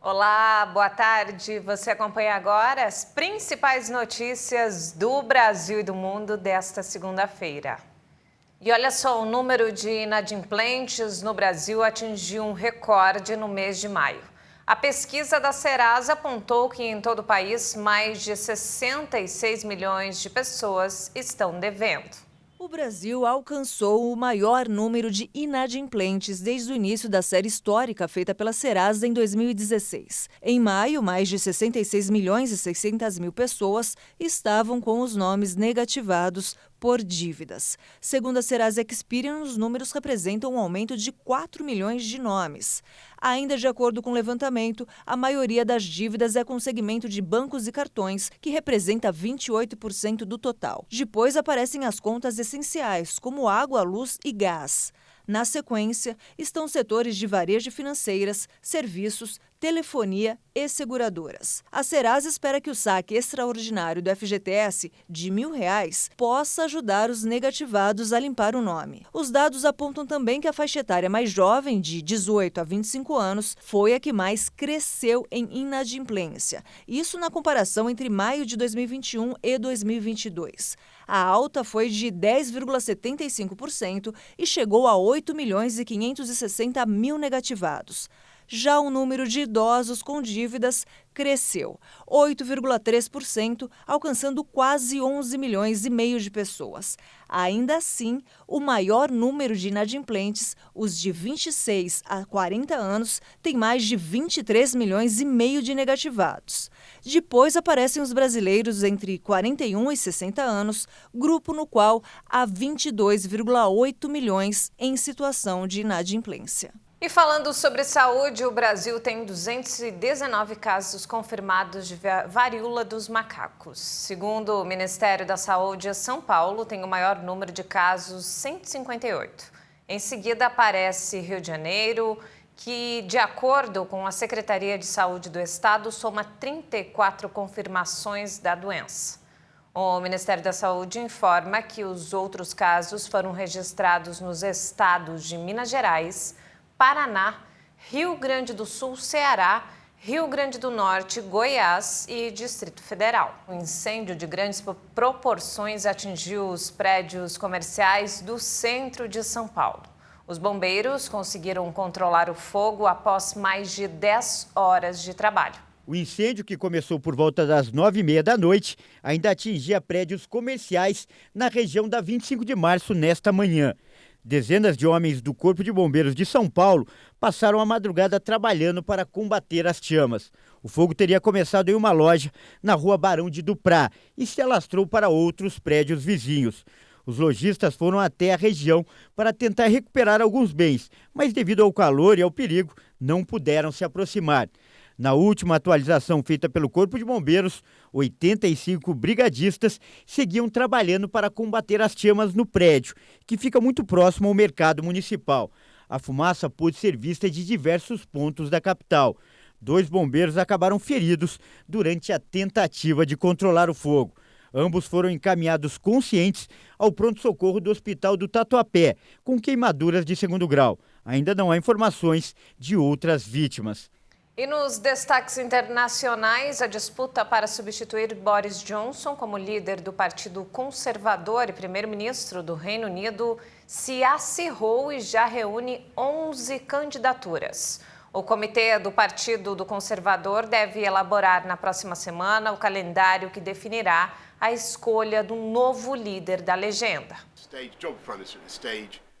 Olá, boa tarde. Você acompanha agora as principais notícias do Brasil e do mundo desta segunda-feira. E olha só, o número de inadimplentes no Brasil atingiu um recorde no mês de maio. A pesquisa da Serasa apontou que em todo o país mais de 66 milhões de pessoas estão devendo. O Brasil alcançou o maior número de inadimplentes desde o início da série histórica feita pela Serasa em 2016. Em maio, mais de 66 milhões e 600 mil pessoas estavam com os nomes negativados por dívidas. Segundo a Serasa Experian, os números representam um aumento de 4 milhões de nomes. Ainda de acordo com o levantamento, a maioria das dívidas é com o segmento de bancos e cartões, que representa 28% do total. Depois aparecem as contas essenciais, como água, luz e gás. Na sequência, estão setores de varejo e financeiras, serviços, telefonia e seguradoras. A Serasa espera que o saque extraordinário do FGTS de R$ 1.000 possa ajudar os negativados a limpar o nome. Os dados apontam também que a faixa etária mais jovem, de 18 a 25 anos, foi a que mais cresceu em inadimplência. Isso na comparação entre maio de 2021 e 2022. A alta foi de 10,75% e chegou a 8 milhões e 560 mil negativados. Já o número de idosos com dívidas cresceu 8,3%, alcançando quase 11 milhões e meio de pessoas. Ainda assim, o maior número de inadimplentes, os de 26 a 40 anos, tem mais de 23 milhões e meio de negativados. Depois aparecem os brasileiros entre 41 e 60 anos, grupo no qual há 22,8 milhões em situação de inadimplência. E falando sobre saúde, o Brasil tem 219 casos confirmados de varíola dos macacos. Segundo o Ministério da Saúde, São Paulo tem o maior número de casos, 158. Em seguida aparece Rio de Janeiro, que, de acordo com a Secretaria de Saúde do Estado, soma 34 confirmações da doença. O Ministério da Saúde informa que os outros casos foram registrados nos estados de Minas Gerais, Paraná, Rio Grande do Sul, Ceará, Rio Grande do Norte, Goiás e Distrito Federal. Um incêndio de grandes proporções atingiu os prédios comerciais do centro de São Paulo. Os bombeiros conseguiram controlar o fogo após mais de 10 horas de trabalho. O incêndio, que começou por volta das 9h30 da noite, ainda atingia prédios comerciais na região da 25 de março nesta manhã. Dezenas de homens do Corpo de Bombeiros de São Paulo passaram a madrugada trabalhando para combater as chamas. O fogo teria começado em uma loja na rua Barão de Duprá e se alastrou para outros prédios vizinhos. Os lojistas foram até a região para tentar recuperar alguns bens, mas devido ao calor e ao perigo, não puderam se aproximar. Na última atualização feita pelo Corpo de Bombeiros, 85 brigadistas seguiam trabalhando para combater as chamas no prédio, que fica muito próximo ao mercado municipal. A fumaça pôde ser vista de diversos pontos da capital. 2 bombeiros acabaram feridos durante a tentativa de controlar o fogo. Ambos foram encaminhados conscientes ao pronto-socorro do Hospital do Tatuapé, com queimaduras de 2º grau. Ainda não há informações de outras vítimas. E nos destaques internacionais, a disputa para substituir Boris Johnson como líder do Partido Conservador e primeiro-ministro do Reino Unido se acirrou e já reúne 11 candidaturas. O comitê do Partido do Conservador deve elaborar na próxima semana o calendário que definirá a escolha do novo líder da legenda.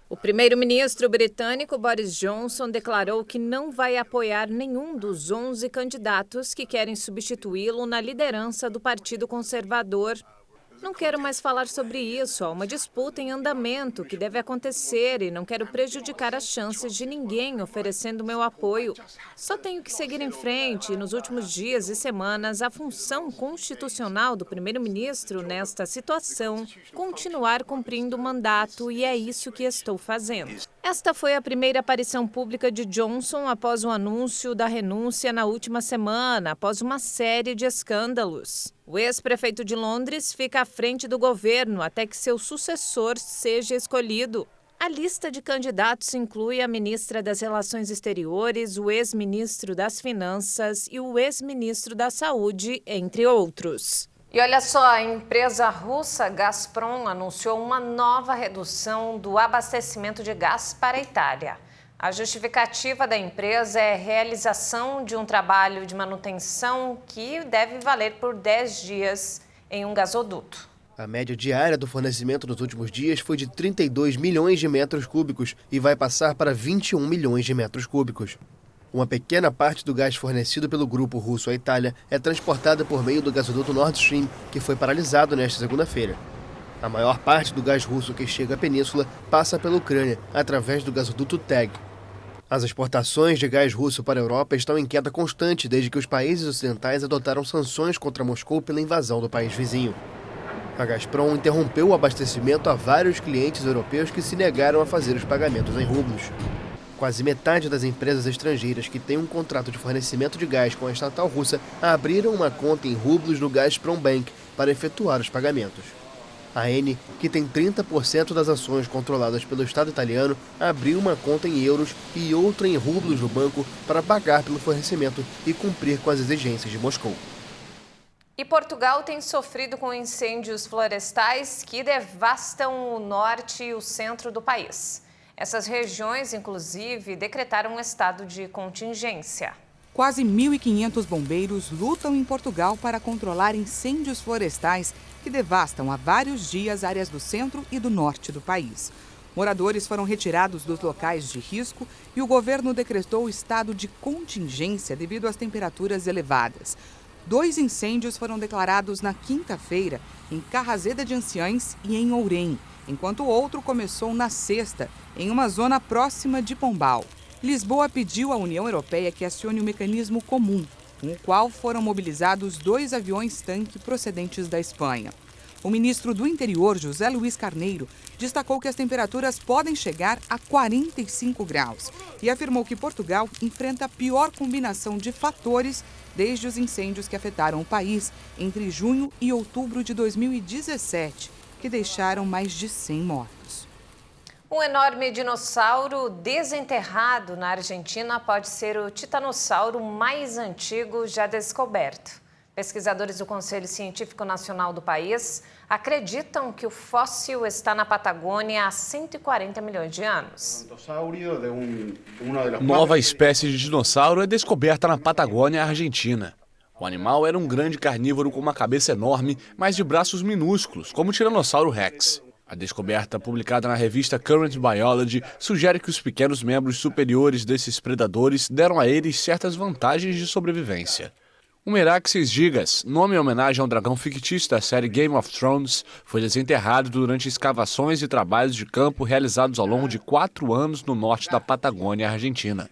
O primeiro-ministro britânico Boris Johnson declarou que não vai apoiar nenhum dos 11 candidatos que querem substituí-lo na liderança do Partido Conservador. Não quero mais falar sobre isso, há uma disputa em andamento que deve acontecer e não quero prejudicar as chances de ninguém oferecendo meu apoio. Só tenho que seguir em frente e, nos últimos dias e semanas, a função constitucional do primeiro-ministro nesta situação, continuar cumprindo o mandato, e é isso que estou fazendo. Esta foi a primeira aparição pública de Johnson após o anúncio da renúncia na última semana, após uma série de escândalos. O ex-prefeito de Londres fica à frente do governo até que seu sucessor seja escolhido. A lista de candidatos inclui a ministra das Relações Exteriores, o ex-ministro das Finanças e o ex-ministro da Saúde, entre outros. E olha só, a empresa russa Gazprom anunciou uma nova redução do abastecimento de gás para a Itália. A justificativa da empresa é a realização de um trabalho de manutenção que deve valer por 10 dias em um gasoduto. A média diária do fornecimento nos últimos dias foi de 32 milhões de metros cúbicos e vai passar para 21 milhões de metros cúbicos. Uma pequena parte do gás fornecido pelo grupo russo à Itália é transportada por meio do gasoduto Nord Stream, que foi paralisado nesta segunda-feira. A maior parte do gás russo que chega à península passa pela Ucrânia, através do gasoduto TAG. As exportações de gás russo para a Europa estão em queda constante desde que os países ocidentais adotaram sanções contra Moscou pela invasão do país vizinho. A Gazprom interrompeu o abastecimento a vários clientes europeus que se negaram a fazer os pagamentos em rublos. Quase metade das empresas estrangeiras que têm um contrato de fornecimento de gás com a estatal russa abriram uma conta em rublos no Gazprom Bank para efetuar os pagamentos. A Eni, que tem 30% das ações controladas pelo Estado italiano, abriu uma conta em euros e outra em rublos no banco para pagar pelo fornecimento e cumprir com as exigências de Moscou. E Portugal tem sofrido com incêndios florestais que devastam o norte e o centro do país. Essas regiões, inclusive, decretaram um estado de contingência. Quase 1.500 bombeiros lutam em Portugal para controlar incêndios florestais que devastam há vários dias áreas do centro e do norte do país. Moradores foram retirados dos locais de risco e o governo decretou o estado de contingência devido às temperaturas elevadas. 2 incêndios foram declarados na quinta-feira, em Carrazeda de Anciães e em Ourém, enquanto o outro começou na sexta, em uma zona próxima de Pombal. Lisboa pediu à União Europeia que acione o mecanismo comum, com o qual foram mobilizados 2 aviões-tanque procedentes da Espanha. O ministro do Interior, José Luís Carneiro, destacou que as temperaturas podem chegar a 45 graus e afirmou que Portugal enfrenta a pior combinação de fatores desde os incêndios que afetaram o país entre junho e outubro de 2017, que deixaram mais de 100 mortos. Um enorme dinossauro desenterrado na Argentina pode ser o titanossauro mais antigo já descoberto. Pesquisadores do Conselho Científico Nacional do país acreditam que o fóssil está na Patagônia há 140 milhões de anos. Nova espécie de dinossauro é descoberta na Patagônia, Argentina. O animal era um grande carnívoro com uma cabeça enorme, mas de braços minúsculos, como o Tiranossauro Rex. A descoberta, publicada na revista Current Biology, sugere que os pequenos membros superiores desses predadores deram a eles certas vantagens de sobrevivência. O Meraxes gigas, nome em homenagem ao dragão fictício da série Game of Thrones, foi desenterrado durante escavações e trabalhos de campo realizados ao longo de 4 anos no norte da Patagônia, Argentina.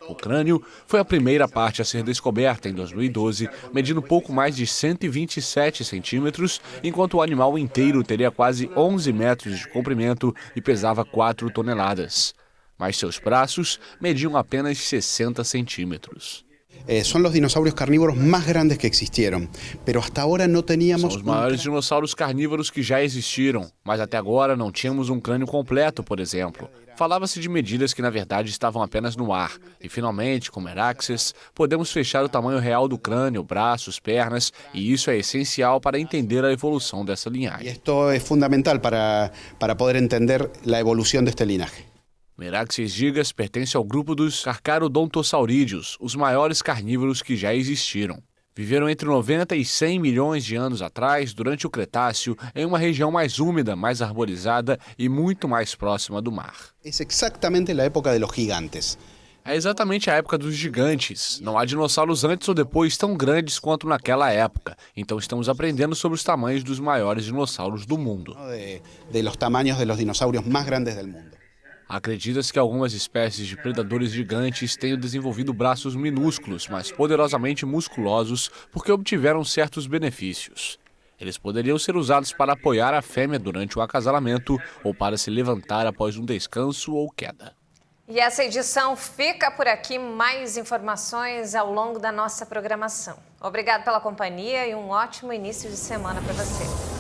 O crânio foi a primeira parte a ser descoberta em 2012, medindo pouco mais de 127 centímetros, enquanto o animal inteiro teria quase 11 metros de comprimento e pesava 4 toneladas. Mas seus braços mediam apenas 60 centímetros. São os dinossauros carnívoros mais grandes que existiram, pero hasta ahora não teníamos. São os maiores dinossauros carnívoros que já existiram, mas até agora não tínhamos um crânio completo, por exemplo. Falava-se de medidas que na verdade estavam apenas no ar. E finalmente, com Meraxes, podemos fechar o tamanho real do crânio, braços, pernas, e isso é essencial para entender a evolução dessa linhagem. E isto é fundamental para poder entender a evolução deste linhagem. Meraxes gigas pertence ao grupo dos Carcharodontosaurídeos, os maiores carnívoros que já existiram. Viveram entre 90 e 100 milhões de anos atrás, durante o Cretáceo, em uma região mais úmida, mais arborizada e muito mais próxima do mar. É exatamente a época dos gigantes. É exatamente a época dos gigantes. Não há dinossauros antes ou depois tão grandes quanto naquela época. Então estamos aprendendo sobre os tamanhos dos maiores dinossauros do mundo. De los tamanhos de los dinossauros mais grandes do mundo. Acredita-se que algumas espécies de predadores gigantes tenham desenvolvido braços minúsculos, mas poderosamente musculosos, porque obtiveram certos benefícios. Eles poderiam ser usados para apoiar a fêmea durante o acasalamento ou para se levantar após um descanso ou queda. E essa edição fica por aqui. Mais informações ao longo da nossa programação. Obrigado pela companhia e um ótimo início de semana para você.